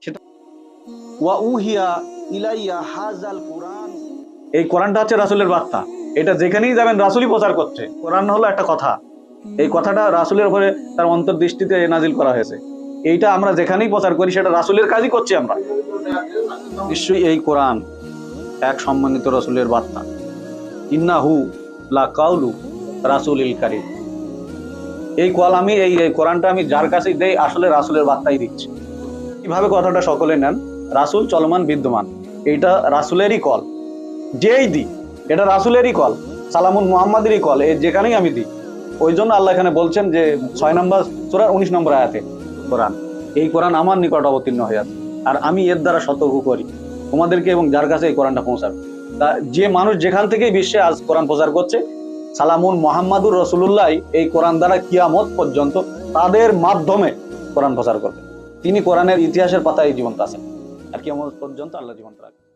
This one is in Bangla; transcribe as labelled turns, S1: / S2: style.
S1: সেটা ওয়া উহিয়া ইলাইয়া হাযাল কুরআন, এই কোরআনটা হচ্ছে রাসূলের বার্তা। এটা যেখানেই যাবেন রাসূলই প্রচার করছে। কোরআন হলো একটা কথা, এই কথাটা রাসূলের উপরে তার অন্তর্দৃষ্টিতে নাজিল করা হয়েছে। এইটা আমরা যেখানেই প্রচার করি সেটা রাসূলের কাজই করছি আমরা। নিশ্চয়ই এই কোরআন এক সম্মানিত রাসূলের বার্তা। ইন্নাহু লাকাউলু রাসূলিল কারীম। এই কোরআনটা আমি যার কাছেই দেই আসলে রাসূলের বার্তাই দিচ্ছি। কিভাবে কথাটা সকলে নেন, রাসূল চলমান বিদ্যমান, এইটা রাসূলেরই কল। যেই দিই এটা রাসূলেরই কল, সালামুন মুহাম্মাদেরই কল, যেখানেই আমি দিই। ওই জন্য আল্লাহ এখানে বলছেন যে 6 নম্বর সূরার 19 নম্বর আয়াতে, কোরআন, এই কোরআন আমার নিকট অবতীর্ণ হয়ে আছে আর আমি এর দ্বারা সতর্ক করি তোমাদেরকে এবং যার কাছে এই কোরআনটা পৌঁছাবে। তা যে মানুষ যেখান থেকেই বিশ্বে আজ কোরআন প্রচার করছে, সালামুন মুহাম্মাদুর রাসূলুল্লাহ এই কোরআন দ্বারা কিয়ামত পর্যন্ত তাদের মাধ্যমে কোরআন প্রচার করবে। তিনি কোরআনের ইতিহাসের পাতায় জীবন্ত আছেন আর কিয়ামত পর্যন্ত আল্লাহ জীবন্ত রাখবেন।